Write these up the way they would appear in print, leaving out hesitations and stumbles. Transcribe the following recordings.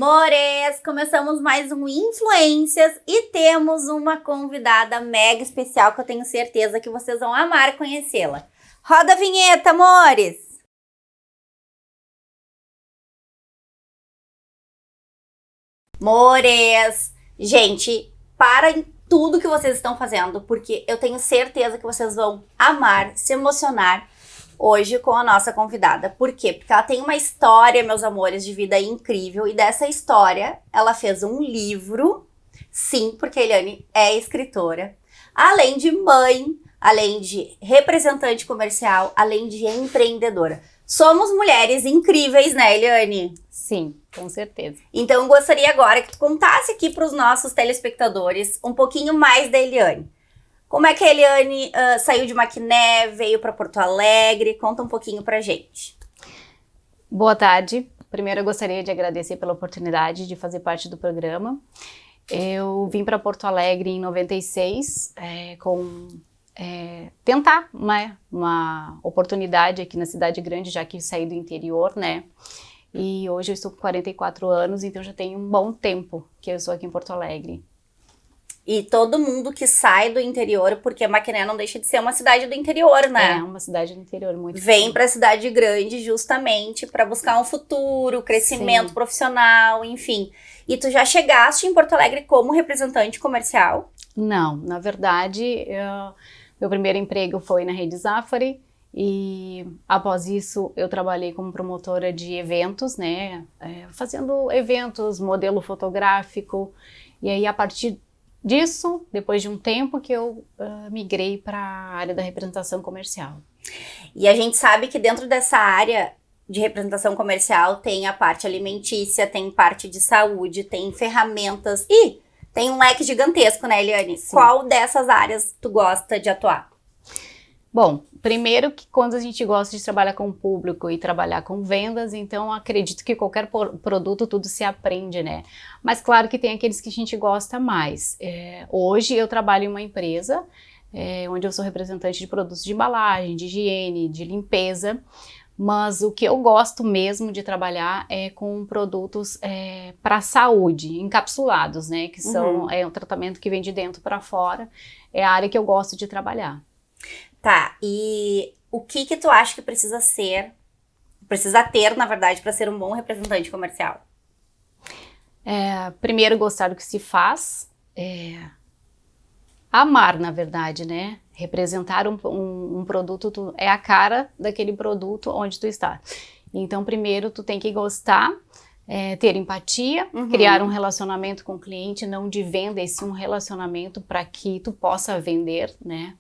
Amores, começamos mais um Influências e temos uma convidada mega especial que eu tenho certeza que vocês vão amar conhecê-la. Roda a vinheta, amores! Amores, gente, parem tudo que vocês estão fazendo, porque eu tenho certeza que vocês vão amar, se emocionar hoje com a nossa convidada. Por quê? Porque ela tem uma história, meus amores, de vida incrível. E dessa história, ela fez um livro. Sim, porque a Eliane é escritora. Além de mãe, além de representante comercial, além de empreendedora. Somos mulheres incríveis, né, Eliane? Sim, com certeza. Então, eu gostaria agora que tu contasse aqui para os nossos telespectadores um pouquinho mais da Eliane. Como é que a Eliane saiu de Maquiné, veio para Porto Alegre? Conta um pouquinho pra gente. Boa tarde. Primeiro eu gostaria de agradecer pela oportunidade de fazer parte do programa. Eu vim para Porto Alegre em 96 tentar uma oportunidade aqui na cidade grande, já que saí do interior, né? E hoje eu estou com 44 anos, então já tem um bom tempo que eu estou aqui em Porto Alegre. E todo mundo que sai do interior, porque Maquiné não deixa de ser uma cidade do interior, né? É, uma cidade do interior muito Vem pra cidade grande justamente para buscar um futuro, crescimento profissional, enfim. E tu já chegaste em Porto Alegre como representante comercial? Não, na verdade, meu primeiro emprego foi na Rede Zafari e após isso eu trabalhei como promotora de eventos, né? Fazendo eventos, modelo fotográfico, e aí a partir disso, depois de um tempo que eu migrei para a área da representação comercial. E a gente sabe que dentro dessa área de representação comercial tem a parte alimentícia, tem parte de saúde, tem ferramentas e tem um leque gigantesco, né, Eliane? Sim. Qual dessas áreas tu gosta de atuar? Bom, primeiro que quando a gente gosta de trabalhar com o público e trabalhar com vendas, então acredito que qualquer produto tudo se aprende, né? Mas claro que tem aqueles que a gente gosta mais. Hoje eu trabalho em uma empresa onde eu sou representante de produtos de embalagem, de higiene, de limpeza, mas o que eu gosto mesmo de trabalhar é com produtos para saúde, encapsulados, né? Que são um tratamento que vem de dentro para fora, é a área que eu gosto de trabalhar. Tá, e o que tu acha que precisa ter, na verdade, para ser um bom representante comercial? Primeiro, gostar do que se faz, amar, na verdade, né? Representar um produto, é a cara daquele produto onde tu está. Então, primeiro, tu tem que gostar, ter empatia, criar um relacionamento com o cliente, não de venda, e sim um relacionamento para que tu possa vender, né?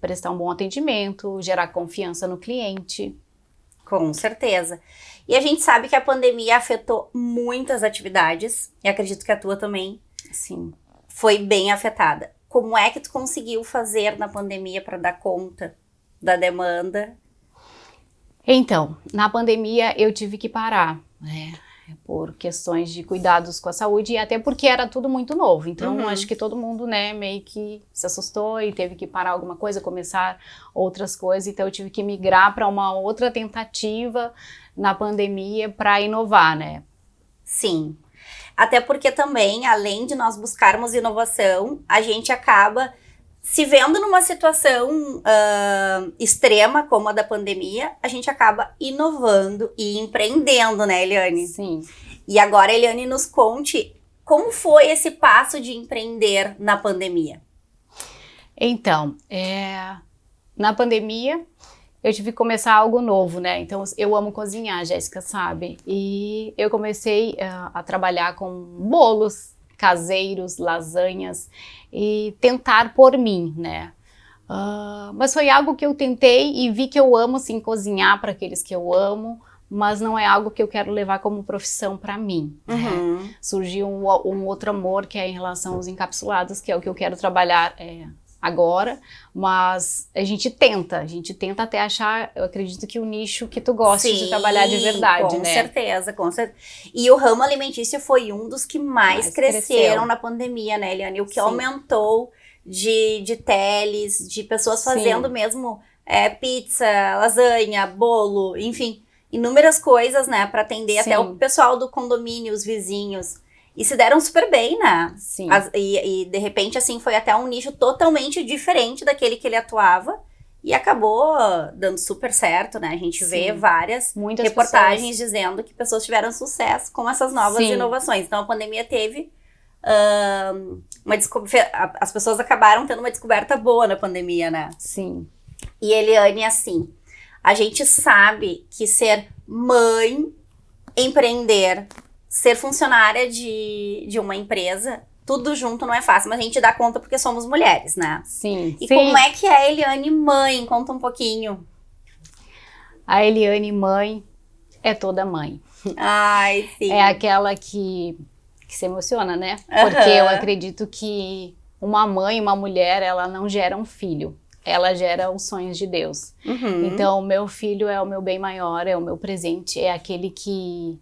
Prestar um bom atendimento, gerar confiança no cliente. Com certeza. E a gente sabe que a pandemia afetou muitas atividades, e acredito que a tua também Sim. foi bem afetada. Como é que tu conseguiu fazer na pandemia para dar conta da demanda? Então, na pandemia eu tive que parar, né? Por questões de cuidados com a saúde e até porque era tudo muito novo. Então, acho que todo mundo, né, meio que se assustou e teve que parar alguma coisa, começar outras coisas. Então, eu tive que migrar para uma outra tentativa na pandemia para inovar, né? Sim. Até porque também, além de nós buscarmos inovação, a gente acaba se vendo numa situação extrema como a da pandemia, a gente acaba inovando e empreendendo, né, Eliane? Sim. E agora, Eliane, nos conte como foi esse passo de empreender na pandemia. Então, na pandemia, eu tive que começar algo novo, né? Então, eu amo cozinhar, a Jéssica sabe. E eu comecei a trabalhar com bolos caseiros, lasanhas e tentar por mim, né? Mas foi algo que eu tentei e vi que eu amo, sim, cozinhar para aqueles que eu amo, mas não é algo que eu quero levar como profissão para mim. Né? Surgiu um outro amor que é em relação aos encapsulados, que é o que eu quero trabalhar agora, mas a gente tenta até achar, eu acredito que o nicho que tu goste de trabalhar de verdade, com né? certeza, com certeza. E o ramo alimentício foi um dos que mais cresceram na pandemia, né, Eliane? O que aumentou de teles, de pessoas fazendo mesmo pizza, lasanha, bolo, enfim. inúmeras coisas, né, pra atender até o Sim. pessoal do condomínio, os vizinhos. E se deram super bem, né? Sim. E de repente, assim, foi até um nicho totalmente diferente daquele que ele atuava. E acabou dando super certo, né? A gente vê Sim. várias Muitas reportagens dizendo que pessoas tiveram sucesso com essas novas Sim. inovações. Então, a pandemia teve as pessoas acabaram tendo uma descoberta boa na pandemia, né? Sim. E Eliane, assim, a gente sabe que ser mãe, empreender, ser funcionária de uma empresa, tudo junto não é fácil, mas a gente dá conta porque somos mulheres, né? Sim. E Sim. como é que é a Eliane mãe? Conta um pouquinho. A Eliane mãe é toda mãe. Ai, sim. É aquela que se emociona, né? Porque eu acredito que uma mãe, uma mulher, ela não gera um filho. Ela gera os sonhos de Deus. Uhum. Então, meu filho é o meu bem maior, é o meu presente, é aquele que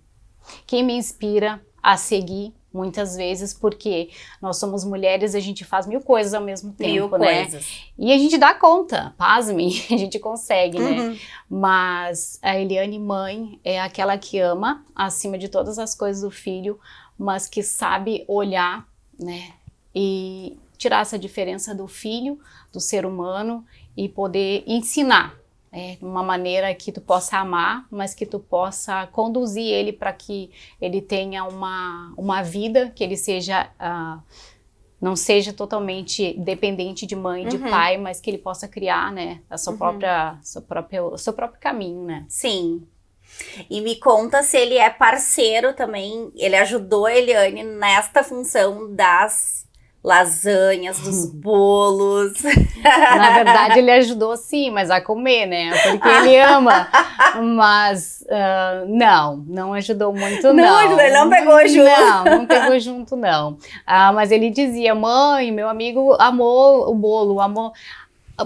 me inspira a seguir muitas vezes, porque nós somos mulheres, a gente faz mil coisas ao mesmo tempo, né? Coisas. E a gente dá conta, pasmem, a gente consegue, né? Uhum. Mas a Eliane mãe é aquela que ama acima de todas as coisas do filho, mas que sabe olhar, né? E tirar essa diferença do filho, do ser humano e poder ensinar. De uma maneira que tu possa amar, mas que tu possa conduzir ele para que ele tenha uma vida, que ele seja não seja totalmente dependente de mãe, de pai, mas que ele possa criar, né, a seu próprio caminho, né? Sim. E me conta se ele é parceiro também, ele ajudou a Eliane nesta função das lasanhas, dos bolos. Na verdade, ele ajudou sim, mas a comer, né? Porque ele ama. Mas não ajudou muito, não. Ele não pegou junto. Não pegou junto, não. Mas ele dizia, mãe, meu amigo amou o bolo, amou...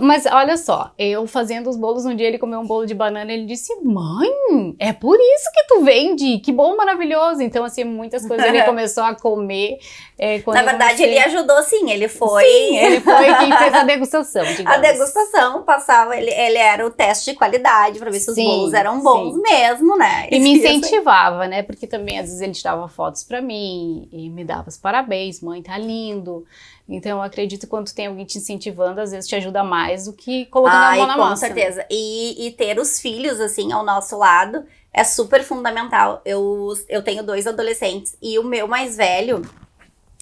Mas olha só, eu fazendo os bolos, um dia ele comeu um bolo de banana e ele disse, mãe, é por isso que tu vende, que bom, maravilhoso. Então, assim, muitas coisas ele começou a comer. Na verdade, ele ajudou sim, ele foi... Sim, ele foi quem fez a degustação, digamos. A degustação passava, ele era o teste de qualidade para ver se os bolos eram bons mesmo, né? E me incentivava, né? Porque também, às vezes, ele tirava fotos pra mim e me dava os parabéns, mãe, tá lindo. Então, eu acredito que quando tem alguém te incentivando, às vezes te ajuda mais do que colocando a mão na massa. Com certeza. E ter os filhos, assim, ao nosso lado é super fundamental. Eu tenho 2 adolescentes e o meu mais velho,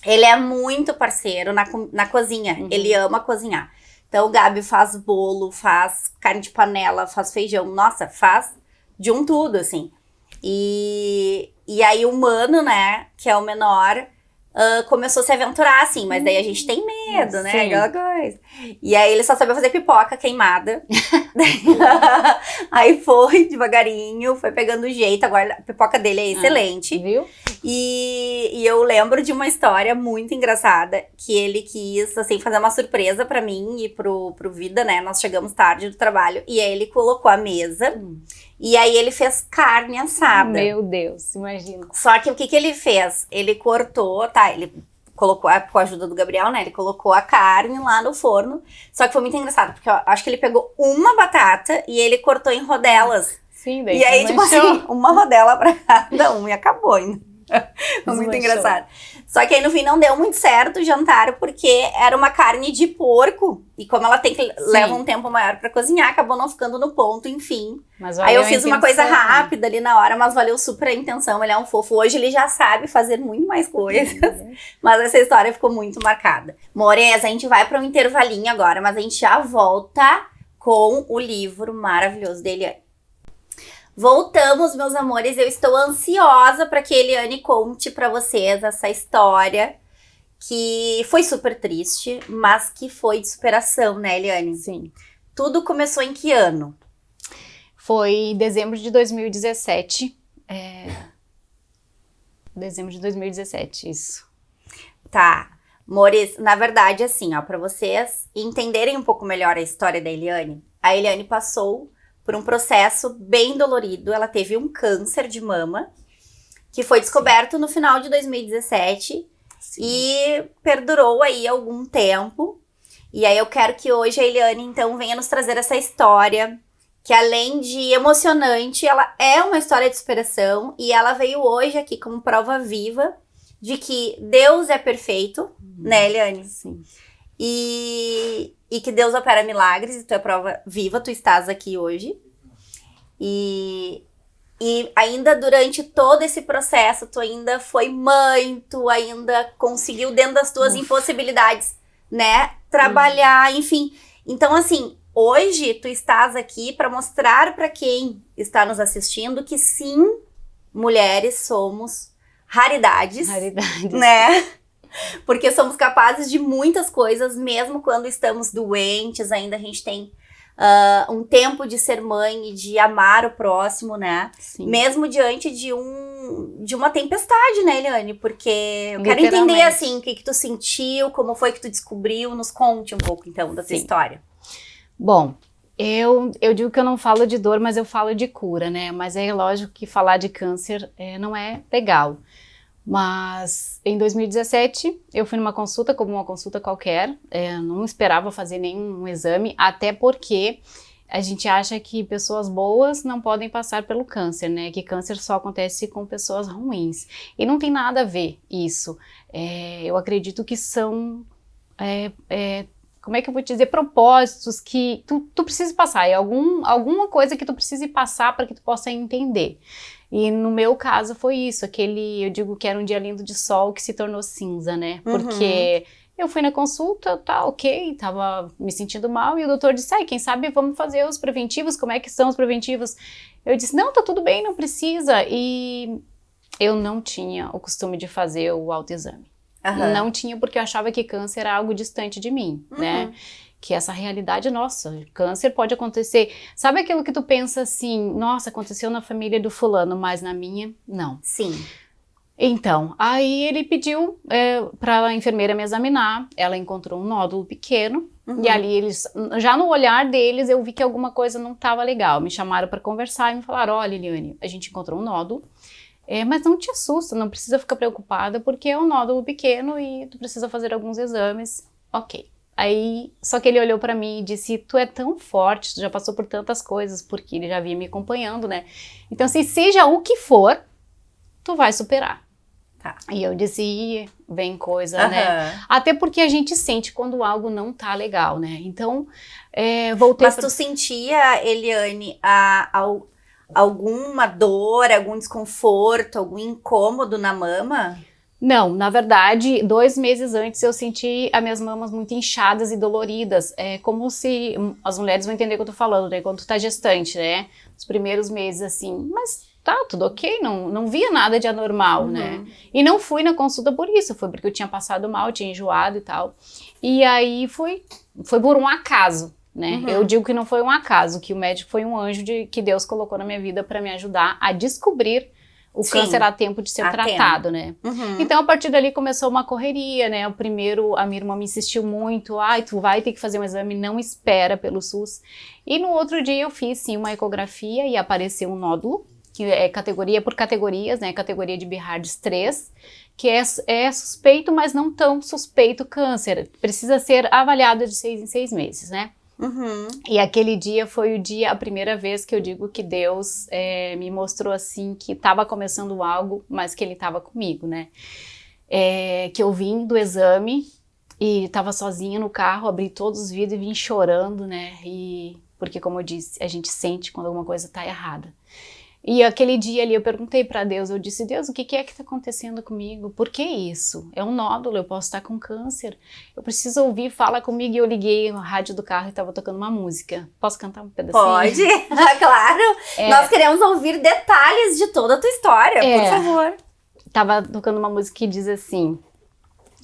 ele é muito parceiro na cozinha. Ele ama cozinhar. Então, o Gabi faz bolo, faz carne de panela, faz feijão. Nossa, faz de um tudo, assim. E aí o Mano, né, que é o menor... começou a se aventurar, assim, mas daí a gente tem medo, né? Aquela coisa. E aí ele só sabia fazer pipoca queimada. Aí foi devagarinho, foi pegando o jeito. Agora a pipoca dele é excelente. Viu? E eu lembro de uma história muito engraçada que ele quis, assim, fazer uma surpresa pra mim e pro Vida, né? Nós chegamos tarde do trabalho e aí ele colocou a mesa. E aí ele fez carne assada. Meu Deus, imagina. Só que o que ele fez? Ele cortou, tá? Ele colocou, com a ajuda do Gabriel, né? Ele colocou a carne lá no forno. Só que foi muito engraçado, porque eu acho que ele pegou uma batata e ele cortou em rodelas. Sim, daí e aí, tipo assim, uma rodela pra cada um e acabou ainda. Foi muito engraçado. Só que aí no fim não deu muito certo o jantar, porque era uma carne de porco. E como ela leva um tempo maior pra cozinhar, acabou não ficando no ponto, enfim. Mas aí eu fiz uma coisa rápida ali na hora, mas valeu super a intenção. Ele é um fofo. Hoje ele já sabe fazer muito mais coisas. Mas essa história ficou muito marcada. Mores, a gente vai para um intervalinho agora, mas a gente já volta com o livro maravilhoso dele. Voltamos, meus amores. Eu estou ansiosa para que a Eliane conte para vocês essa história que foi super triste, mas que foi de superação, né, Eliane? Sim. Tudo começou em que ano? Foi em dezembro de 2017. Dezembro de 2017, isso. Tá. Mores, na verdade, assim, ó, para vocês entenderem um pouco melhor a história da Eliane, a Eliane passou por um processo bem dolorido. Ela teve um câncer de mama, que foi descoberto no final de 2017 e perdurou aí algum tempo. E aí eu quero que hoje a Eliane, então, venha nos trazer essa história que além de emocionante, ela é uma história de superação e ela veio hoje aqui como prova viva de que Deus é perfeito, né, Eliane? Sim. E que Deus opera milagres, e tu é prova viva, tu estás aqui hoje. E ainda durante todo esse processo, tu ainda foi mãe, tu ainda conseguiu, dentro das tuas impossibilidades, né, trabalhar, enfim. Então, assim, hoje tu estás aqui para mostrar para quem está nos assistindo que sim, mulheres somos raridades, né? Porque somos capazes de muitas coisas, mesmo quando estamos doentes, ainda a gente tem um tempo de ser mãe e de amar o próximo, né? Sim. Mesmo diante de uma tempestade, né, Eliane? Porque eu quero entender, assim, o que tu sentiu, como foi que tu descobriu, nos conte um pouco, então, da tua história. Bom, eu digo que eu não falo de dor, mas eu falo de cura, né? Mas é lógico que falar de câncer não é legal. Mas em 2017 eu fui numa consulta, como uma consulta qualquer, não esperava fazer nenhum exame, até porque a gente acha que pessoas boas não podem passar pelo câncer, né? Que câncer só acontece com pessoas ruins. E não tem nada a ver isso. Eu acredito que são, como é que eu vou te dizer, propósitos que tu precisa passar, alguma coisa que tu precise passar para que tu possa entender. E no meu caso foi isso, eu digo que era um dia lindo de sol que se tornou cinza, né? Porque eu fui na consulta, tá ok, tava me sentindo mal, e o doutor disse, quem sabe vamos fazer os preventivos, como é que são os preventivos? Eu disse, não, tá tudo bem, não precisa. E eu não tinha o costume de fazer o autoexame. Não tinha, porque eu achava que câncer era algo distante de mim, né? Que essa realidade, nossa, câncer pode acontecer. Sabe aquilo que tu pensa assim, nossa, aconteceu na família do fulano, mas na minha, não. Sim. Então, aí ele pediu para a enfermeira me examinar, ela encontrou um nódulo pequeno, e ali já no olhar deles, eu vi que alguma coisa não estava legal. Me chamaram para conversar e me falaram, olha, Eliane, a gente encontrou um nódulo, mas não te assusta, não precisa ficar preocupada, porque é um nódulo pequeno e tu precisa fazer alguns exames, ok. Aí, só que ele olhou pra mim e disse, tu é tão forte, tu já passou por tantas coisas, porque ele já vinha me acompanhando, né? Então, assim, seja o que for, tu vai superar. Tá. E eu disse, vem coisa, né? Até porque a gente sente quando algo não tá legal, né? Então, voltei... Mas tu sentia, Eliane, alguma dor, algum desconforto, algum incômodo na mama? Não, na verdade, 2 meses antes eu senti as minhas mamas muito inchadas e doloridas. É como se, as mulheres vão entender o que eu tô falando, né? Quando tu tá gestante, né? Os primeiros meses, assim, mas tá, tudo ok, não via nada de anormal, né? E não fui na consulta por isso, foi porque eu tinha passado mal, tinha enjoado e tal. E aí foi por um acaso, né? Eu digo que não foi um acaso, que o médico foi um anjo que Deus colocou na minha vida para me ajudar a descobrir o câncer a tempo de ser tratado, né? Então, a partir dali começou uma correria, né? O primeiro, a minha irmã me insistiu muito, tu vai ter que fazer um exame, não espera pelo SUS. E no outro dia eu fiz, sim, uma ecografia e apareceu um nódulo, que é categoria por categorias, né? Categoria de Behards 3, que é suspeito, mas não tão suspeito câncer. Precisa ser avaliado de 6 em 6 meses, né? E aquele dia foi a primeira vez que eu digo que Deus me mostrou assim que estava começando algo, mas que Ele estava comigo, né? Que eu vim do exame e estava sozinha no carro, abri todos os vidros e vim chorando, né? Porque, como eu disse, a gente sente quando alguma coisa está errada. E aquele dia ali eu perguntei para Deus, eu disse, Deus, o que é que está acontecendo comigo? Por que isso? É um nódulo, eu posso estar com câncer. Eu preciso ouvir, fala comigo. E eu liguei a rádio do carro e estava tocando uma música. Posso cantar um pedacinho? Pode, claro. Nós queremos ouvir detalhes de toda a tua história, por favor. Tava tocando uma música que diz assim,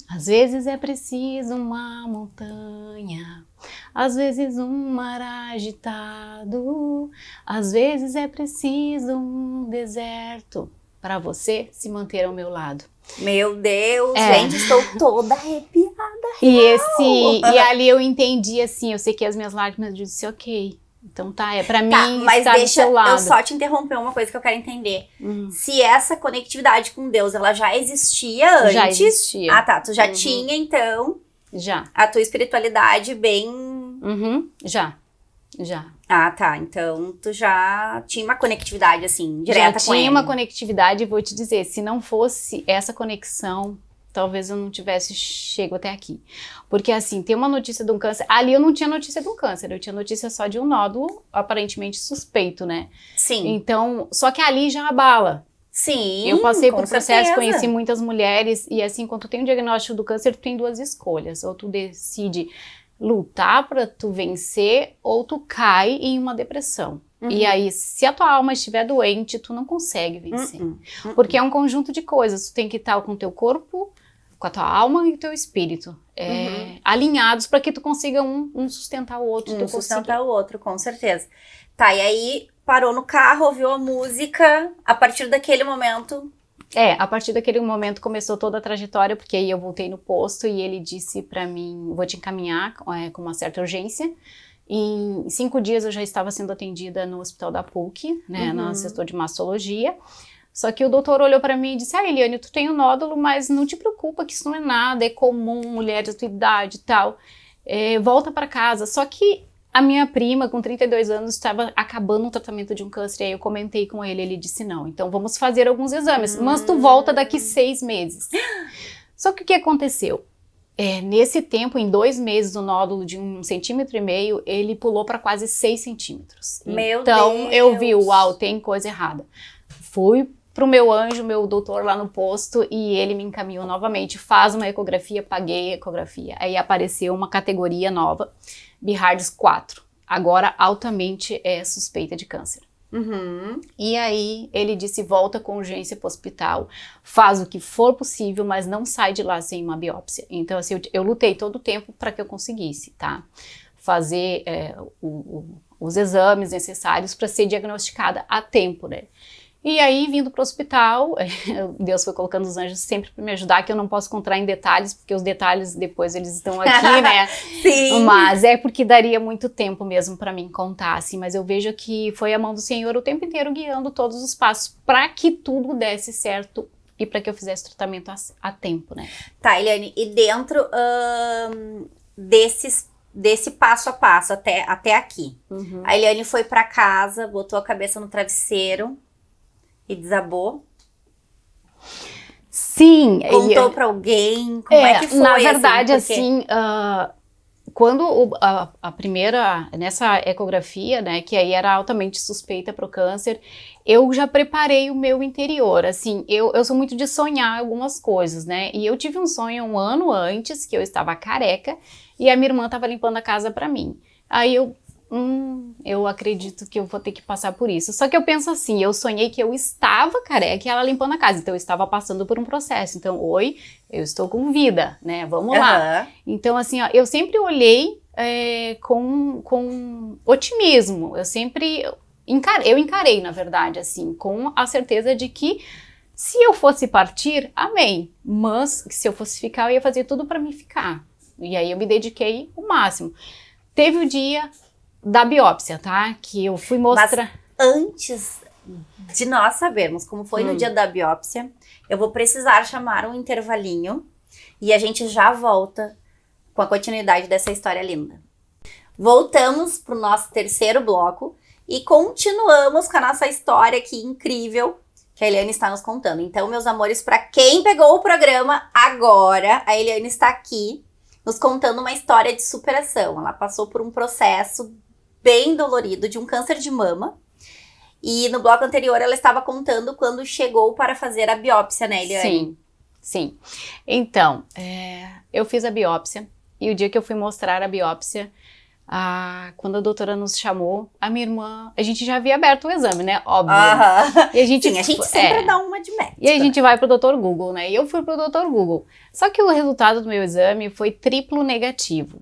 às vezes é preciso uma montanha, às vezes um mar agitado, às vezes é preciso um deserto para você se manter ao meu lado. Meu Deus, gente, estou toda arrepiada. E ali eu entendi assim, eu sei que as minhas lágrimas, eu disse, ok, então pra mim mas estar do seu lado. Eu só te interromper uma coisa que eu quero entender. Se essa conectividade com Deus, ela já existia antes? Já existia. Ah, tá, tu já tinha então... Já. A tua espiritualidade bem... Já. Já. Ah, tá. Então, tu já tinha uma conectividade, assim, direta com ele. Já tinha uma conectividade, e vou te dizer, se não fosse essa conexão, talvez eu não tivesse chego até aqui. Porque, assim, tem uma notícia de um câncer. Ali eu não tinha notícia de um câncer, eu tinha notícia só de um nódulo aparentemente suspeito, né? Sim. Então, só que ali já abala. Sim, Eu passei por certeza. processo, conheci muitas mulheres, e assim, quando tu tem um diagnóstico do câncer, tu tem duas escolhas. Ou tu decide lutar para tu vencer, ou tu cai em uma depressão. E aí, se a tua alma estiver doente, tu não consegue vencer. Porque é um conjunto de coisas. Tu tem que estar com o teu corpo, com a tua alma e o teu espírito alinhados para que tu consiga um sustentar o outro. Um sustentar o outro, com certeza. Tá, e aí parou no carro, ouviu a música, a partir daquele momento... A partir daquele momento começou toda a trajetória, porque aí eu voltei no posto e ele disse pra mim, vou te encaminhar com uma certa urgência. Em 5 dias eu já estava sendo atendida no hospital da PUC, né, no setor de mastologia. Só que o doutor olhou pra mim e disse, Eliane, tu tem um nódulo, mas não te preocupa que isso não é nada, é comum, mulheres da tua idade e tal. Volta pra casa. Só que a minha prima, com 32 anos, estava acabando o tratamento de um câncer, e aí eu comentei com ele disse, não, então vamos fazer alguns exames, mas tu volta daqui 6 meses. Só que o que aconteceu? Nesse tempo, em 2 meses, o nódulo de 1,5 centímetro, ele pulou para quase 6 centímetros. Meu então, Deus! Eu vi, uau, tem coisa errada. Fui pro meu anjo, meu doutor lá no posto, e ele me encaminhou novamente, faz uma ecografia, paguei a ecografia. Aí apareceu uma categoria nova, Behards 4, agora altamente suspeita de câncer. E aí ele disse, volta com urgência pro hospital, faz o que for possível, mas não sai de lá sem uma biópsia. Então assim, eu lutei todo o tempo para que eu conseguisse, tá? Fazer os exames necessários para ser diagnosticada a tempo, né? E aí, vindo para o hospital, Deus foi colocando os anjos sempre para me ajudar, que eu não posso contar em detalhes, porque os detalhes depois eles estão aqui, né? Sim. Mas é porque daria muito tempo mesmo para mim contar, assim, mas eu vejo que foi a mão do Senhor o tempo inteiro guiando todos os passos para que tudo desse certo e para que eu fizesse tratamento a tempo, né? Tá, Eliane, e dentro desse passo a passo até aqui, a Eliane foi para casa, botou a cabeça no travesseiro e desabou? Sim. Contou pra alguém? Como é que foi? Na verdade, assim, quando a primeira, nessa ecografia, né, que aí era altamente suspeita para o câncer, eu já preparei o meu interior, assim, eu sou muito de sonhar algumas coisas, né, e eu tive um sonho 1 ano antes, que eu estava careca, e a minha irmã estava limpando a casa para mim. Aí eu acredito que eu vou ter que passar por isso. Só que eu penso assim, eu sonhei que eu estava careca e ela limpando a casa, então eu estava passando por um processo. Então, oi, eu estou com vida, né? Vamos lá. Então, assim, ó, eu sempre olhei com otimismo. Eu encarei, na verdade, assim, com a certeza de que se eu fosse partir, amém. Mas se eu fosse ficar, eu ia fazer tudo para me ficar. E aí eu me dediquei o máximo. Teve o dia da biópsia, tá? Que eu fui mostrar... Mas antes de nós sabermos como foi no dia da biópsia, eu vou precisar chamar um intervalinho e a gente já volta com a continuidade dessa história linda. Voltamos pro nosso terceiro bloco e continuamos com a nossa história aqui incrível que a Eliane está nos contando. Então, meus amores, para quem pegou o programa agora, a Eliane está aqui nos contando uma história de superação. Ela passou por um processo bem dolorido de um câncer de mama. E no bloco anterior ela estava contando quando chegou para fazer a biópsia, né, Eliane? Sim. Então, eu fiz a biópsia e o dia que eu fui mostrar a biópsia, quando a doutora nos chamou, a minha irmã, a gente já havia aberto o exame, né? Óbvio. E a gente sempre dá uma de médico. E aí a gente vai pro Dr. Google, né? E eu fui pro Dr. Google. Só que o resultado do meu exame foi triplo negativo.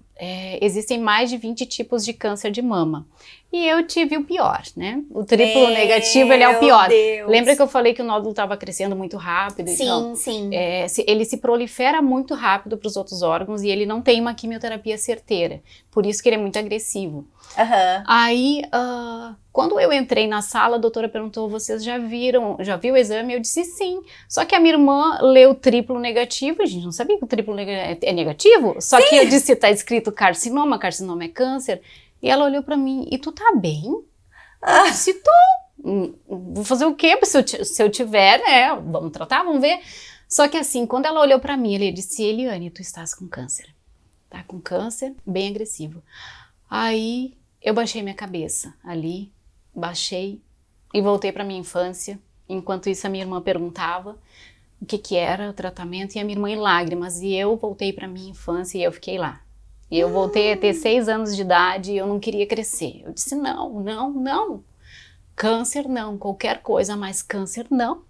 Existem mais de 20 tipos de câncer de mama. E eu tive o pior, né? O triplo negativo, ele é o pior. Deus. Lembra que eu falei que o nódulo estava crescendo muito rápido? Sim, então, sim. Ele se prolifera muito rápido para os outros órgãos e ele não tem uma quimioterapia certeira. Por isso que ele é muito agressivo. Aí, quando eu entrei na sala, a doutora perguntou, vocês já viu o exame? Eu disse sim. Só que a minha irmã leu triplo negativo, a gente não sabia que o triplo é negativo. Só que eu disse, tá escrito carcinoma é câncer. E ela olhou pra mim, e tu tá bem? Eu disse, tô. Vou fazer o quê? Se eu tiver, né, vamos tratar, vamos ver. Só que assim, quando ela olhou pra mim, ela disse, Eliane, tu estás com câncer. Tá com câncer, bem agressivo. Aí eu baixei minha cabeça ali, baixei e voltei pra minha infância. Enquanto isso a minha irmã perguntava o que era o tratamento e a minha irmã em lágrimas. E eu voltei pra minha infância e eu fiquei lá. E eu voltei a ter 6 anos de idade e eu não queria crescer. Eu disse, não, não, não. Câncer não, qualquer coisa, mas câncer não.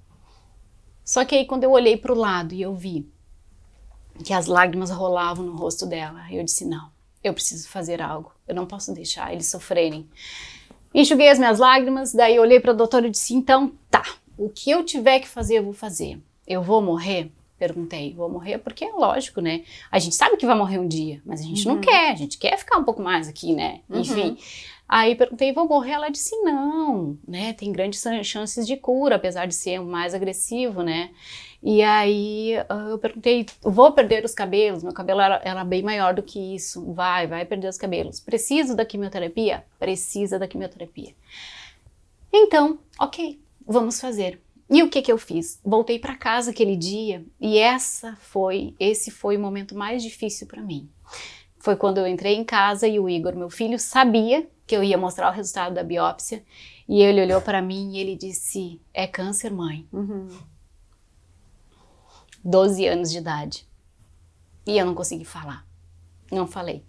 Só que aí quando eu olhei pro lado e eu vi que as lágrimas rolavam no rosto dela, eu disse, não, eu preciso fazer algo. Eu não posso deixar eles sofrerem. Enxuguei as minhas lágrimas, daí olhei para a doutora e disse, então tá, o que eu tiver que fazer, eu vou fazer. Eu vou morrer? Perguntei, vou morrer porque é lógico, né? A gente sabe que vai morrer um dia, mas a gente não quer, a gente quer ficar um pouco mais aqui, né? Enfim. Aí perguntei, vou morrer? Ela disse, não, né? Tem grandes chances de cura, apesar de ser mais agressivo, né? E aí eu perguntei, vou perder os cabelos? Meu cabelo era bem maior do que isso. Vai perder os cabelos. Preciso da quimioterapia? Precisa da quimioterapia. Então, ok, vamos fazer. E o que eu fiz? Voltei para casa aquele dia e esse foi o momento mais difícil para mim. Foi quando eu entrei em casa e o Igor, meu filho, sabia que eu ia mostrar o resultado da biópsia e ele olhou para mim e ele disse, é câncer, mãe. 12 anos de idade. E eu não consegui falar. Não falei.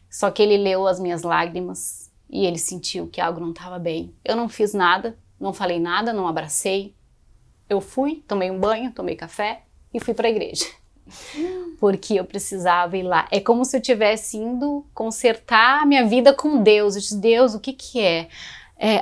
Só que ele leu as minhas lágrimas e ele sentiu que algo não estava bem. Eu não fiz nada, não falei nada, não abracei. Eu fui, tomei um banho, tomei café e fui para a igreja. Porque eu precisava ir lá. É como se eu tivesse indo consertar a minha vida com Deus. Eu disse, Deus, o que é?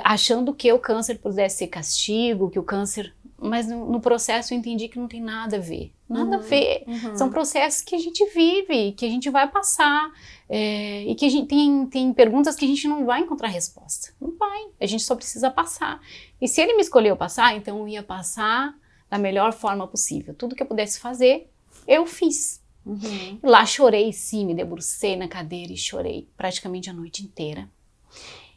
Achando que o câncer pudesse ser castigo, que o câncer... Mas no processo eu entendi que não tem nada a ver. Nada a ver. São processos que a gente vive, que a gente vai passar. E que a gente tem perguntas que a gente não vai encontrar resposta. Não vai. A gente só precisa passar. E se ele me escolheu passar, então eu ia passar da melhor forma possível. Tudo que eu pudesse fazer, eu fiz. Lá chorei, sim, me debrucei na cadeira e chorei praticamente a noite inteira.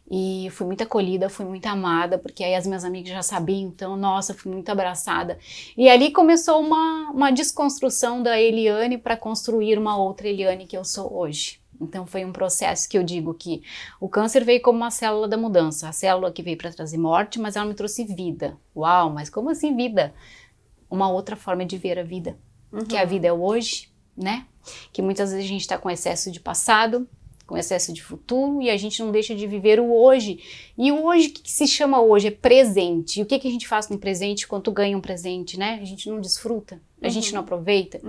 E fui muito acolhida, fui muito amada, porque aí as minhas amigas já sabiam, então, nossa, fui muito abraçada. E ali começou uma desconstrução da Eliane para construir uma outra Eliane que eu sou hoje. Então foi um processo que eu digo que o câncer veio como uma célula da mudança, a célula que veio para trazer morte, mas ela me trouxe vida. Uau, mas como assim vida? Uma outra forma de ver a vida, que a vida é o hoje, né? Que muitas vezes a gente está com excesso de passado, com excesso de futuro e a gente não deixa de viver o hoje. E o hoje, o que se chama hoje? É presente. E o que a gente faz com o presente quando ganha um presente, né? A gente não desfruta, a gente não aproveita.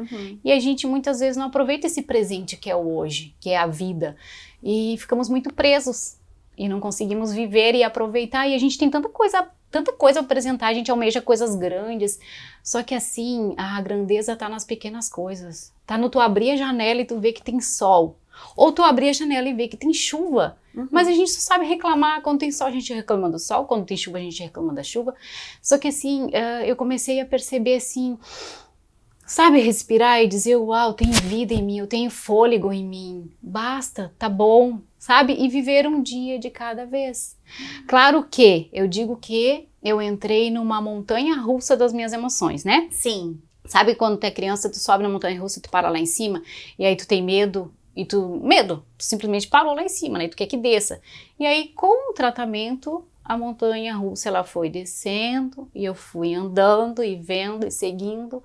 E a gente muitas vezes não aproveita esse presente que é o hoje, que é a vida. E ficamos muito presos e não conseguimos viver e aproveitar. E a gente tem tanta coisa a apresentar, a gente almeja coisas grandes. Só que assim, a grandeza tá nas pequenas coisas. Tá no tu abrir a janela e tu ver que tem sol. Ou tu abrir a janela e ver que tem chuva. Mas a gente só sabe reclamar. Quando tem sol a gente reclama do sol, quando tem chuva a gente reclama da chuva. Só que assim, eu comecei a perceber assim, sabe, respirar e dizer, uau, tem vida em mim, eu tenho fôlego em mim. Basta, tá bom, sabe? E viver um dia de cada vez. Claro que eu digo que eu entrei numa montanha russa das minhas emoções, né? Sim. Sabe quando tu é criança, tu sobe na montanha russa e tu para lá em cima, e aí tu tem medo, tu simplesmente parou lá em cima, né? E tu quer que desça. E aí, com o tratamento, a montanha russa, ela foi descendo, e eu fui andando, e vendo, e seguindo,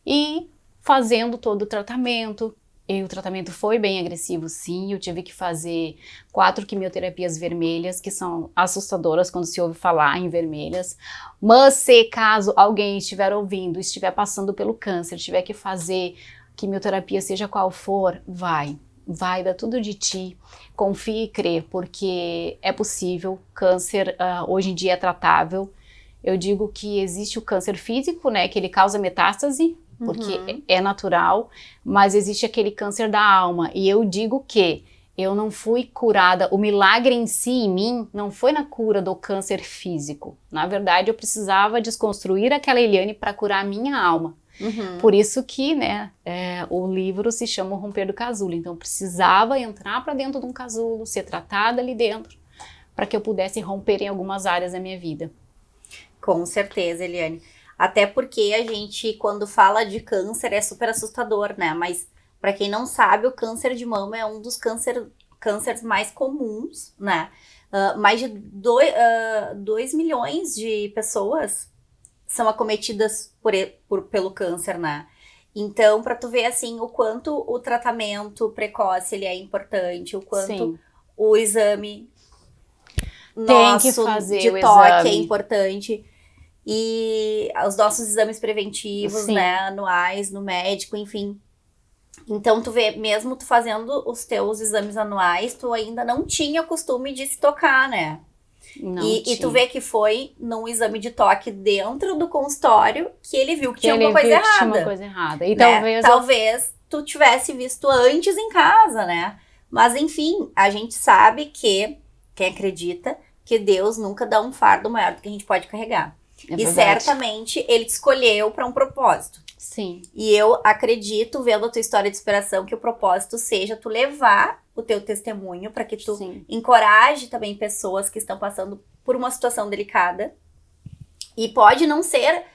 e fazendo todo o tratamento. E o tratamento foi bem agressivo, sim. Eu tive que fazer 4 quimioterapias vermelhas, que são assustadoras quando se ouve falar em vermelhas. Mas se caso alguém estiver ouvindo, estiver passando pelo câncer, tiver que fazer quimioterapia, seja qual for, vai dar tudo de ti, confie e crê, porque é possível. Câncer hoje em dia é tratável. Eu digo que existe o câncer físico, né, que ele causa metástase, porque é natural, mas existe aquele câncer da alma, e eu digo que eu não fui curada, o milagre em si em mim não foi na cura do câncer físico. Na verdade, eu precisava desconstruir aquela Eliane para curar a minha alma. Por isso que, né, o livro se chama O Romper do Casulo. Então, eu precisava entrar para dentro de um casulo, ser tratada ali dentro, para que eu pudesse romper em algumas áreas da minha vida. Com certeza, Eliane. Até porque a gente, quando fala de câncer, é super assustador, né? Mas, para quem não sabe, o câncer de mama é um dos cânceres mais comuns, né? Mais de 2 milhões de pessoas são acometidas pelo câncer, né? Então, para tu ver, assim, o quanto o tratamento precoce ele é importante, o quanto Sim. o exame Tem que nosso fazer de o toque é exame. importante. E os nossos exames preventivos, Sim. né, anuais, no médico, enfim. Então, tu vê, mesmo tu fazendo os teus exames anuais, tu ainda não tinha o costume de se tocar, né? Não E tu tinha. vê que foi num exame de toque dentro do consultório que ele viu que tinha Ele alguma coisa viu que tinha uma errada. coisa errada. E Né? Talvez tu tivesse visto antes em casa, né? Mas, enfim, a gente sabe que, quem acredita, que Deus nunca dá um fardo maior do que a gente pode carregar. É E verdade. certamente ele te escolheu para um propósito. Sim. E eu acredito, vendo a tua história de inspiração, que o propósito seja tu levar o teu testemunho para que tu Sim. encoraje também pessoas que estão passando por uma situação delicada. E pode não ser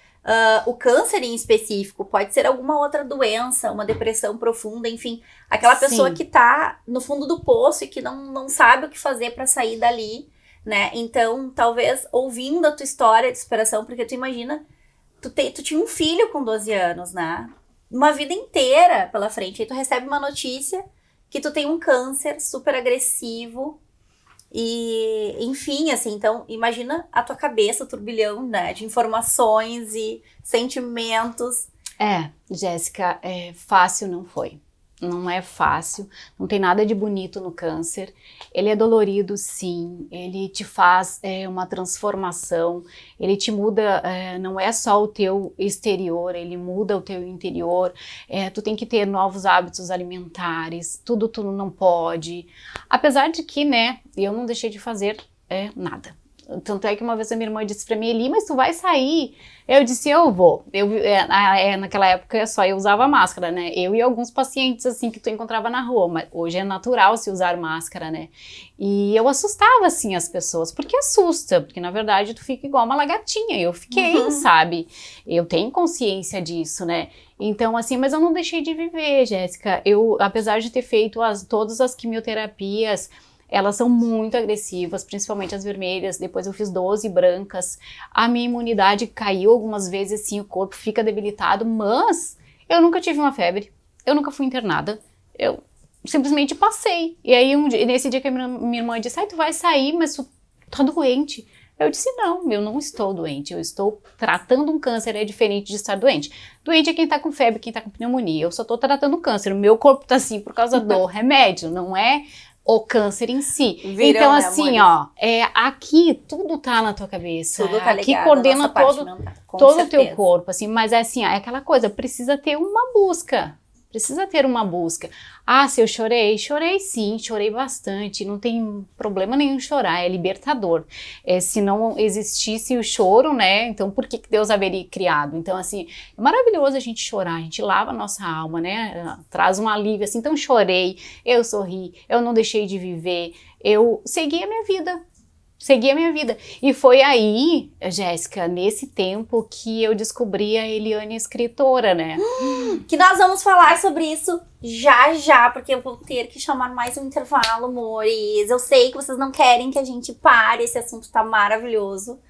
o câncer em específico, pode ser alguma outra doença, uma depressão profunda, enfim. Aquela pessoa Sim. que tá no fundo do poço e que não sabe o que fazer para sair dali, né? Então, talvez ouvindo a tua história de superação, porque tu imagina, tu tinha um filho com 12 anos, né? Uma vida inteira pela frente. Aí tu recebe uma notícia que tu tem um câncer super agressivo. E, enfim, assim, então, imagina a tua cabeça, o turbilhão, né? De informações e sentimentos. Jéssica, fácil não foi. Não é fácil, não tem nada de bonito no câncer. Ele é dolorido, sim, ele te faz uma transformação, ele te muda, não é só o teu exterior, ele muda o teu interior. Tu tem que ter novos hábitos alimentares, tudo tu não pode. Apesar de que, né, eu não deixei de fazer nada. Tanto é que uma vez a minha irmã disse pra mim, Eli, mas tu vai sair? Eu disse, eu vou. Naquela época só eu usava máscara, né? Eu e alguns pacientes, assim, que tu encontrava na rua. Mas hoje é natural se usar máscara, né? E eu assustava, assim, as pessoas. Porque assusta. Porque, na verdade, tu fica igual uma lagartinha. Eu fiquei, sabe? Eu tenho consciência disso, né? Então, assim, mas eu não deixei de viver, Jéssica. Eu, apesar de ter feito todas as quimioterapias, elas são muito agressivas, principalmente as vermelhas. Depois eu fiz 12 brancas. A minha imunidade caiu algumas vezes, assim, o corpo fica debilitado, mas eu nunca tive uma febre, eu nunca fui internada, eu simplesmente passei. E aí, nesse dia que a minha irmã disse, tu vai sair, mas tu tá doente. Eu disse, não, eu não estou doente, eu estou tratando um câncer, é diferente de estar doente. Doente é quem tá com febre, quem tá com pneumonia, eu só tô tratando o câncer, o meu corpo tá assim por causa do remédio, não é o câncer em si. Então, né, assim, amores? aqui tudo tá na tua cabeça. Tudo tá Aqui ligado, coordena a nossa parte mental, com todo o teu certeza. corpo, assim, mas é assim, é aquela coisa, precisa ter uma busca. Precisa ter uma busca. Se eu chorei? Chorei sim, chorei bastante. Não tem problema nenhum chorar, é libertador. Se não existisse o choro, né? Então por que Deus haveria criado? Então, assim, é maravilhoso a gente chorar, a gente lava a nossa alma, né? Traz um alívio, assim. Então chorei, eu sorri, eu não deixei de viver, eu segui a minha vida. Segui a minha vida. E foi aí, Jéssica, nesse tempo que eu descobri a Eliane escritora, né? Que nós vamos falar sobre isso já, porque eu vou ter que chamar mais um intervalo, amores. Eu sei que vocês não querem que a gente pare, esse assunto tá maravilhoso.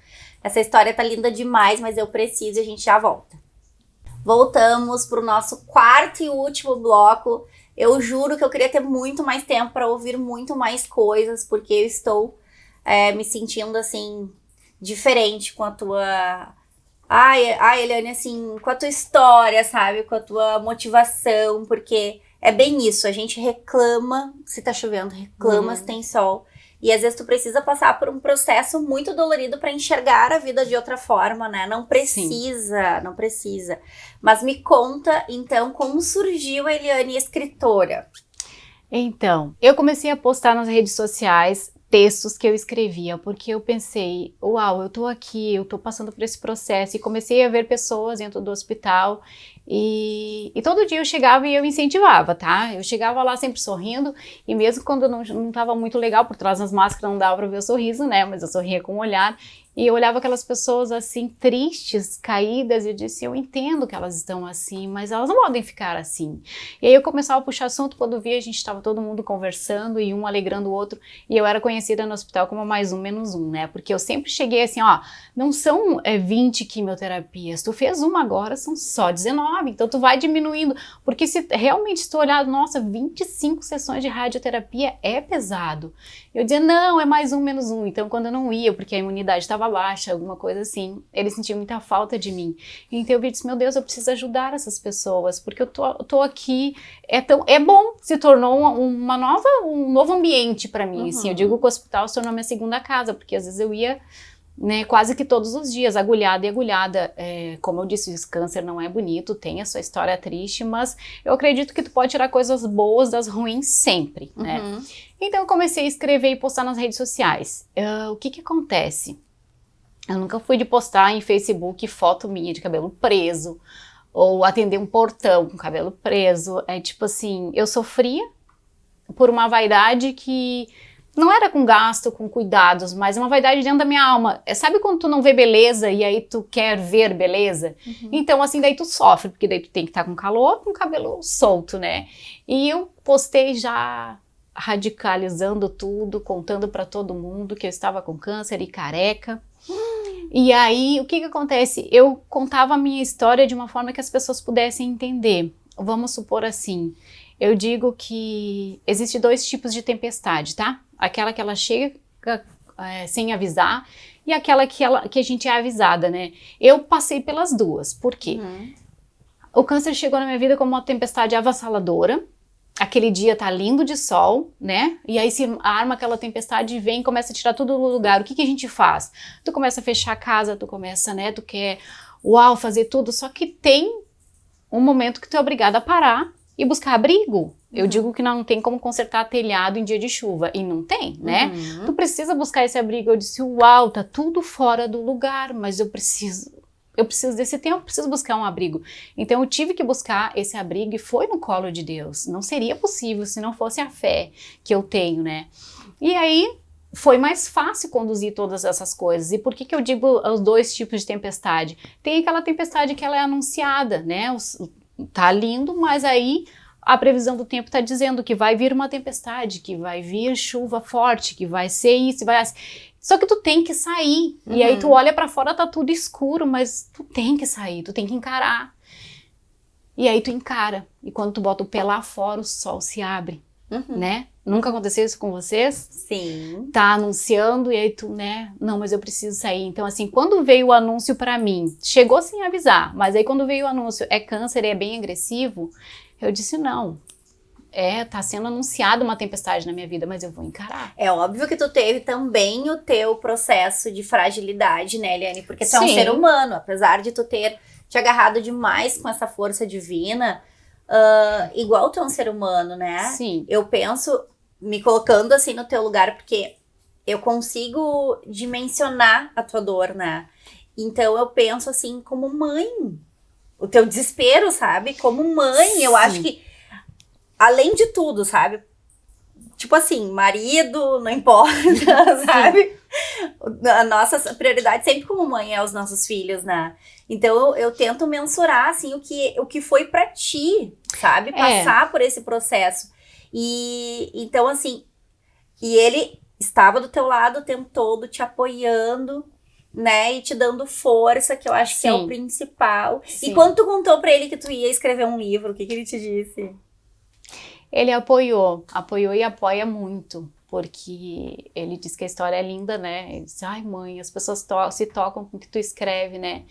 Essa história tá linda demais, mas eu preciso e a gente já volta. Voltamos pro nosso quarto e último bloco. Eu juro que eu queria ter muito mais tempo para ouvir muito mais coisas, porque eu estou me sentindo, assim, diferente com a tua... Eliane, assim, com a tua história, sabe? Com a tua motivação, porque é bem isso, a gente reclama se tá chovendo, reclama se tem sol. E às vezes tu precisa passar por um processo muito dolorido para enxergar a vida de outra forma, né? Não precisa. Mas me conta, então, como surgiu a Eliane escritora? Então, eu comecei a postar nas redes sociais textos que eu escrevia, porque eu pensei, uau, eu tô aqui, eu tô passando por esse processo, e comecei a ver pessoas dentro do hospital, e todo dia eu chegava e eu incentivava, tá? Eu chegava lá sempre sorrindo, e mesmo quando não tava muito legal, por trás das máscaras não dava pra ver o sorriso, né? Mas eu sorria com o olhar, e eu olhava aquelas pessoas assim, tristes, caídas, e eu disse, eu entendo que elas estão assim, mas elas não podem ficar assim. E aí eu começava a puxar assunto, quando via a gente estava todo mundo conversando, e um alegrando o outro, e eu era conhecida no hospital como mais um, menos um, né? Porque eu sempre cheguei assim, ó, não são 20 quimioterapias, tu fez uma agora, são só 19, então tu vai diminuindo, porque se realmente tu olhar, nossa, 25 sessões de radioterapia é pesado. Eu dizia, não, é mais um, menos um. Então, quando eu não ia, porque a imunidade estava baixa, alguma coisa assim, eles sentiam muita falta de mim. Então, eu disse, meu Deus, eu preciso ajudar essas pessoas, porque eu tô aqui, é bom, se tornou um novo ambiente para mim, assim. Eu digo que o hospital se tornou minha segunda casa, porque às vezes eu ia, né, quase que todos os dias, agulhada e agulhada. Como eu disse, esse câncer não é bonito, tem a sua história triste, mas eu acredito que tu pode tirar coisas boas das ruins sempre, né? Então eu comecei a escrever e postar nas redes sociais. O que acontece? Eu nunca fui de postar em Facebook foto minha de cabelo preso, ou atender um portão com cabelo preso. É tipo assim, eu sofria por uma vaidade que não era com gasto, com cuidados, mas uma vaidade dentro da minha alma. Sabe quando tu não vê beleza e aí tu quer ver beleza? Então assim, daí tu sofre, porque daí tu tem que estar com calor, com o cabelo solto, né? E eu postei já radicalizando tudo, contando pra todo mundo que eu estava com câncer e careca. E aí, o que acontece? Eu contava a minha história de uma forma que as pessoas pudessem entender. Vamos supor assim, eu digo que existe 2 tipos de tempestade, tá? Aquela que ela chega sem avisar e aquela que a gente é avisada, né? Eu passei pelas duas. Por quê? O câncer chegou na minha vida como uma tempestade avassaladora. Aquele dia tá lindo de sol, né? E aí se arma aquela tempestade e vem e começa a tirar tudo do lugar. O que a gente faz? Tu começa a fechar a casa, tu começa, né? Tu quer, uau, fazer tudo. Só que tem um momento que tu é obrigado a parar e buscar abrigo. Eu digo que não tem como consertar telhado em dia de chuva. E não tem, né? Tu precisa buscar esse abrigo. Eu disse, uau, tá tudo fora do lugar, mas eu preciso desse tempo, preciso buscar um abrigo. Então eu tive que buscar esse abrigo e foi no colo de Deus. Não seria possível se não fosse a fé que eu tenho, né? E aí foi mais fácil conduzir todas essas coisas. E por que eu digo os 2 tipos de tempestade? Tem aquela tempestade que ela é anunciada, né? Tá lindo, mas aí a previsão do tempo está dizendo que vai vir uma tempestade, que vai vir chuva forte, que vai ser isso, vai... Só que tu tem que sair. E aí tu olha pra fora, tá tudo escuro, mas tu tem que sair, tu tem que encarar. E aí tu encara. E quando tu bota o pé lá fora, o sol se abre, né? Nunca aconteceu isso com vocês? Sim. Tá anunciando e aí tu, né? Não, mas eu preciso sair. Então assim, quando veio o anúncio pra mim, chegou sem avisar, mas aí quando veio o anúncio, é câncer e é bem agressivo, eu disse não. Tá sendo anunciada uma tempestade na minha vida, mas eu vou encarar. É óbvio que tu teve também o teu processo de fragilidade, né, Eliane? Porque tu é um ser humano, apesar de tu ter te agarrado demais com essa força divina, igual tu é um ser humano, né? Sim. Eu penso, me colocando assim no teu lugar, porque eu consigo dimensionar a tua dor, né? Então eu penso assim, como mãe, o teu desespero, sabe? Como mãe, eu acho que além de tudo, sabe? Tipo assim, marido, não importa, sabe? A nossa prioridade sempre como mãe é os nossos filhos, né? Então eu tento mensurar, assim, o que foi pra ti, sabe? Passar por esse processo. E então, assim, e ele estava do teu lado o tempo todo, te apoiando, né? E te dando força, que eu acho que é o principal. Sim. E quando tu contou pra ele que tu ia escrever um livro, o que ele te disse? Ele apoiou e apoia muito, porque ele diz que a história é linda, né? Ele disse, ai mãe, as pessoas se tocam com o que tu escreve, né?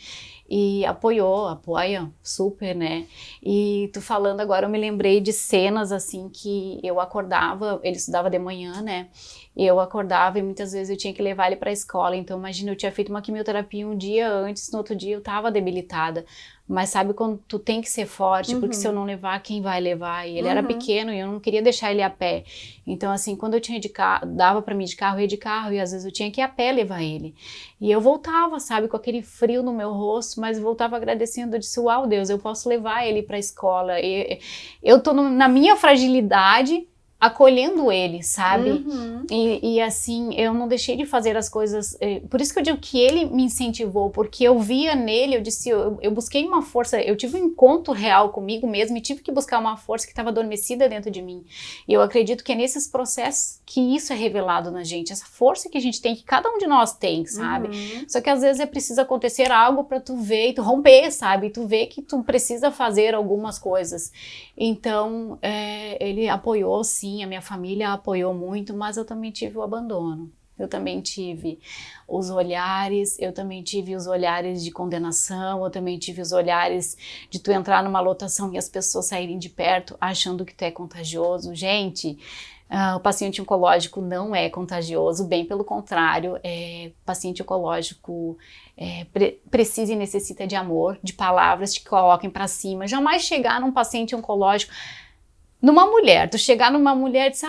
E apoia super, né? E tu falando agora, eu me lembrei de cenas assim que eu acordava, ele estudava de manhã, né? E eu acordava e muitas vezes eu tinha que levar ele para a escola. Então imagina, eu tinha feito uma quimioterapia um dia antes, no outro dia eu tava debilitada. Mas sabe quando tu tem que ser forte, porque se eu não levar, quem vai levar? E ele era pequeno e eu não queria deixar ele a pé. Então, assim, quando eu tinha de carro, dava pra mim de carro, eu ia de carro, e às vezes eu tinha que ir a pé levar ele. E eu voltava, sabe, com aquele frio no meu rosto, mas voltava agradecendo, eu disse, uau, Deus, eu posso levar ele pra escola. Eu tô na minha fragilidade, acolhendo ele, sabe? E assim, eu não deixei de fazer as coisas, por isso que eu digo que ele me incentivou, porque eu via nele, eu disse, eu busquei uma força, eu tive um encontro real comigo mesmo e tive que buscar uma força que estava adormecida dentro de mim. E eu acredito que é nesses processos que isso é revelado na gente, essa força que a gente tem, que cada um de nós tem, sabe? Só que às vezes é preciso acontecer algo para tu ver e tu romper, sabe? Tu ver que tu precisa fazer algumas coisas. Então, ele apoiou, sim, a minha família apoiou muito, mas eu também tive o abandono. Eu também tive os olhares, de condenação, eu também tive os olhares de tu entrar numa lotação e as pessoas saírem de perto achando que tu é contagioso. Gente, o paciente oncológico não é contagioso, bem pelo contrário, paciente oncológico precisa e necessita de amor, de palavras que coloquem pra cima. Jamais chegar num paciente oncológico, numa mulher, tu chegar numa mulher e dizer,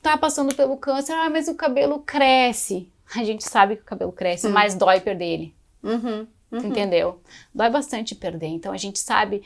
tá passando pelo câncer, mas o cabelo cresce. A gente sabe que o cabelo cresce, mas dói perder ele. Entendeu? Dói bastante perder. Então a gente sabe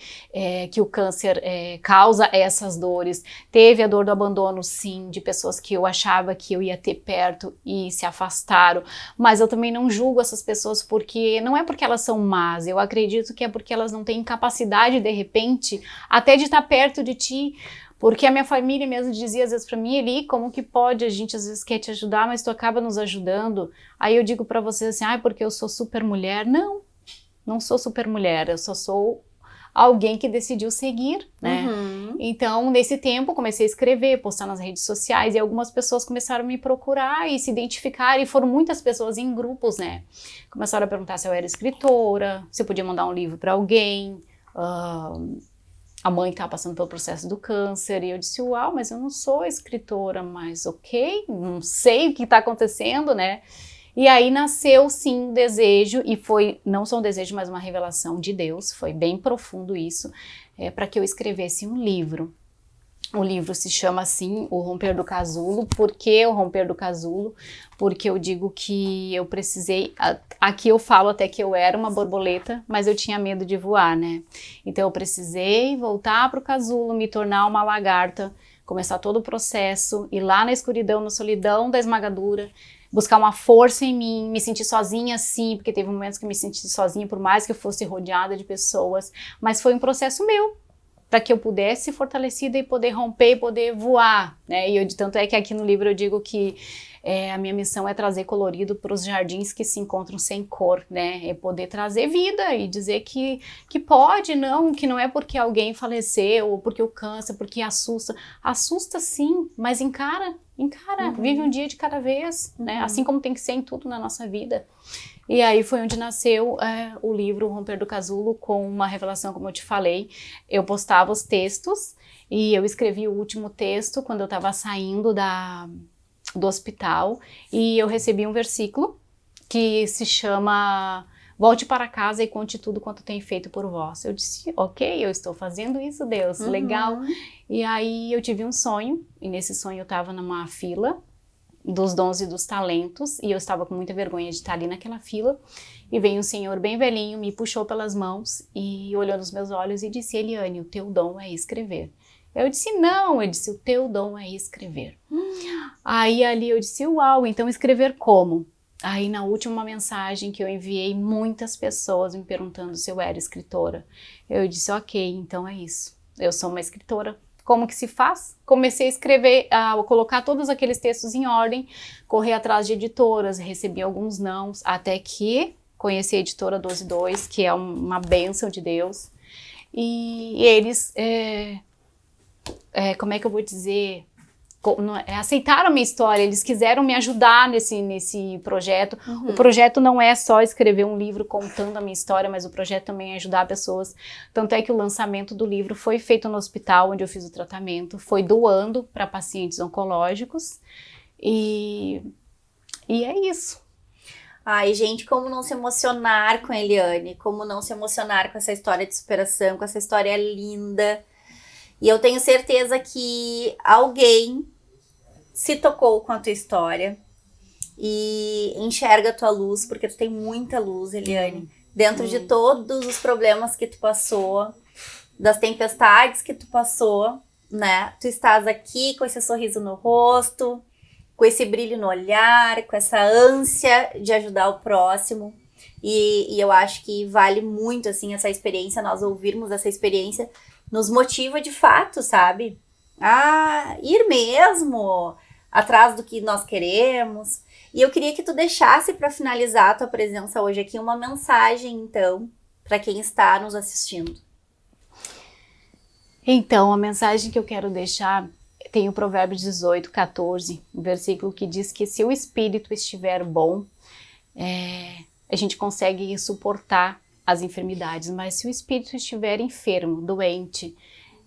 que o câncer causa essas dores. Teve a dor do abandono, sim, de pessoas que eu achava que eu ia ter perto e se afastaram. Mas eu também não julgo essas pessoas, porque não é porque elas são más. Eu acredito que é porque elas não têm capacidade, de repente, até de estar perto de ti. Porque a minha família mesmo dizia às vezes pra mim, Eli, como que pode? A gente às vezes quer te ajudar, mas tu acaba nos ajudando. Aí eu digo pra vocês assim, porque eu sou super mulher. Não sou super mulher, eu só sou alguém que decidiu seguir, né? Então, nesse tempo, comecei a escrever, postar nas redes sociais, e algumas pessoas começaram a me procurar e se identificar, e foram muitas pessoas em grupos, né? Começaram a perguntar se eu era escritora, se eu podia mandar um livro pra alguém, a mãe estava passando pelo processo do câncer, e eu disse, uau, mas eu não sou escritora, mas ok, não sei o que está acontecendo, né? E aí nasceu, sim, um desejo, e foi não só um desejo, mas uma revelação de Deus, foi bem profundo isso, para que eu escrevesse um livro. O livro se chama assim, O Romper do Casulo. Por que o Romper do Casulo? Porque eu digo que eu precisei, aqui eu falo até que eu era uma borboleta, mas eu tinha medo de voar, né? Então eu precisei voltar para o casulo, me tornar uma lagarta, começar todo o processo, ir lá na escuridão, na solidão da esmagadura, buscar uma força em mim, me sentir sozinha sim, porque teve momentos que me senti sozinha, por mais que eu fosse rodeada de pessoas, mas foi um processo meu, para que eu pudesse ser fortalecida e poder romper e poder voar, né? E tanto é que aqui no livro eu digo que a minha missão é trazer colorido para os jardins que se encontram sem cor, né? É poder trazer vida e dizer que pode, que não é porque alguém faleceu, ou porque o câncer, porque assusta sim, mas encara, vive um dia de cada vez, né? Assim como tem que ser em tudo na nossa vida. E aí foi onde nasceu o livro Romper do Casulo, com uma revelação, como eu te falei. Eu postava os textos e eu escrevi o último texto quando eu estava saindo do hospital, e eu recebi um versículo que se chama Volte para casa e conte tudo quanto tem feito por vós. Eu disse, ok, eu estou fazendo isso, Deus, legal. E aí eu tive um sonho, e nesse sonho eu estava numa fila dos dons e dos talentos, e eu estava com muita vergonha de estar ali naquela fila, e veio um senhor bem velhinho, me puxou pelas mãos e olhou nos meus olhos e disse, Eliane, o teu dom é escrever. Eu disse, não, ele disse, o teu dom é escrever. Aí ali eu disse, uau, então escrever como? Aí na última mensagem que eu enviei, muitas pessoas me perguntando se eu era escritora. Eu disse, ok, então é isso, eu sou uma escritora. Como que se faz? Comecei a escrever, a colocar todos aqueles textos em ordem, correr atrás de editoras, recebi alguns nãos, até que conheci a editora 122, que é uma bênção de Deus. E eles, como é que eu vou dizer, aceitaram a minha história, eles quiseram me ajudar nesse projeto. O projeto não é só escrever um livro contando a minha história, mas o projeto também é ajudar pessoas. Tanto é que o lançamento do livro foi feito no hospital onde eu fiz o tratamento, foi doando para pacientes oncológicos, e é isso. Ai, gente, como não se emocionar com a Eliane, como não se emocionar com essa história de superação, com essa história linda. E eu tenho certeza que alguém se tocou com a tua história e enxerga a tua luz, porque tu tem muita luz, Eliane, dentro de todos os problemas que tu passou, das tempestades que tu passou, né? Tu estás aqui com esse sorriso no rosto, com esse brilho no olhar, com essa ânsia de ajudar o próximo. E eu acho que vale muito, assim, essa experiência, nós ouvirmos essa experiência, nos motiva de fato, sabe? A ir mesmo atrás do que nós queremos. E eu queria que tu deixasse para finalizar a tua presença hoje aqui uma mensagem, então, para quem está nos assistindo. Então, a mensagem que eu quero deixar tem o Provérbios 18, 14, um versículo que diz que se o espírito estiver bom, a gente consegue suportar as enfermidades, mas se o espírito estiver enfermo, doente,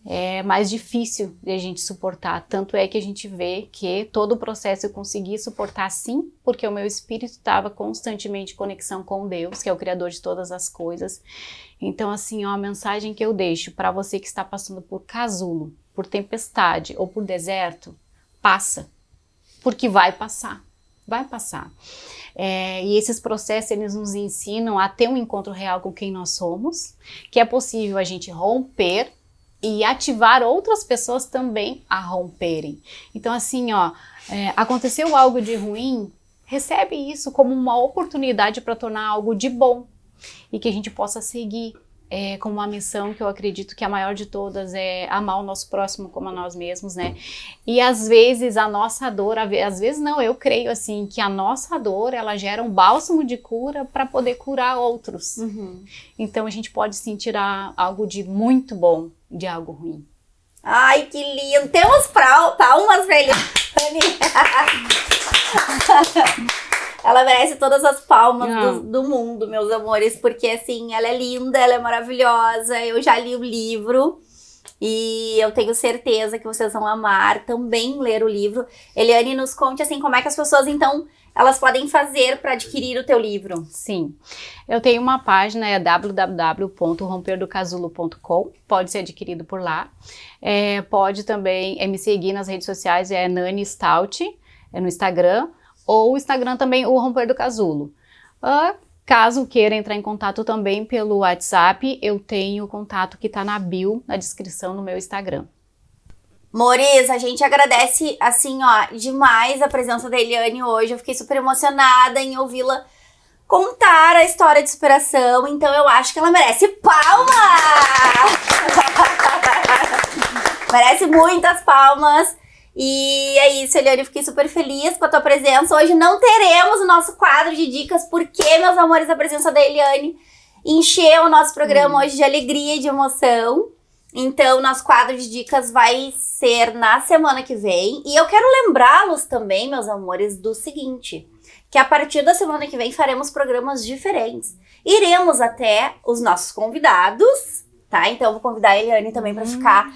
é mais difícil de a gente suportar. Tanto é que a gente vê que todo o processo eu consegui suportar sim, porque o meu espírito estava constantemente em conexão com Deus, que é o Criador de todas as coisas. Então, assim, ó, a mensagem que eu deixo para você que está passando por casulo, por tempestade ou por deserto, passa, porque vai passar, vai passar. E esses processos, eles nos ensinam a ter um encontro real com quem nós somos, que é possível a gente romper e ativar outras pessoas também a romperem. Então, assim, ó, aconteceu algo de ruim, recebe isso como uma oportunidade para tornar algo de bom e que a gente possa seguir com uma missão que eu acredito que a maior de todas é amar o nosso próximo como a nós mesmos, né? E às vezes a nossa dor, às vezes não, eu creio assim, que a nossa dor, ela gera um bálsamo de cura para poder curar outros. Então a gente pode sim tirar algo de muito bom de algo ruim. Ai, que lindo! Temos palmas pra ele. Ela merece todas as palmas do mundo, meus amores, porque assim, ela é linda, ela é maravilhosa, eu já li o livro e eu tenho certeza que vocês vão amar também ler o livro. Eliane, nos conte assim, como é que as pessoas então, elas podem fazer para adquirir o teu livro? Sim, eu tenho uma página, é www.romperdocasulo.com, pode ser adquirido por lá. Pode também me seguir nas redes sociais, é Nani Stout, no Instagram, ou o Instagram também, o Romper do Casulo. Caso queira entrar em contato também pelo WhatsApp, eu tenho o contato que está na bio, na descrição no meu Instagram. Mores, a gente agradece, assim, ó, demais a presença da Eliane hoje. Eu fiquei super emocionada em ouvi-la contar a história de superação, então eu acho que ela merece palmas! Merece muitas palmas. E é isso, Eliane, eu fiquei super feliz com a tua presença. Hoje não teremos o nosso quadro de dicas, porque, meus amores, a presença da Eliane encheu o nosso programa hoje de alegria e de emoção. Então, nosso quadro de dicas vai ser na semana que vem. E eu quero lembrá-los também, meus amores, do seguinte, que a partir da semana que vem faremos programas diferentes. Iremos até os nossos convidados, tá? Então, eu vou convidar a Eliane também para ficar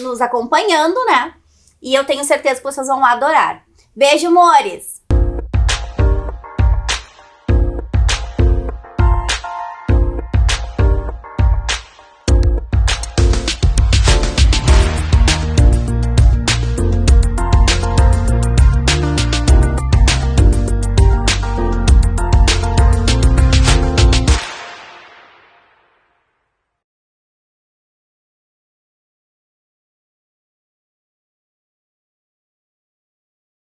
nos acompanhando, né? E eu tenho certeza que vocês vão adorar. Beijo, amores!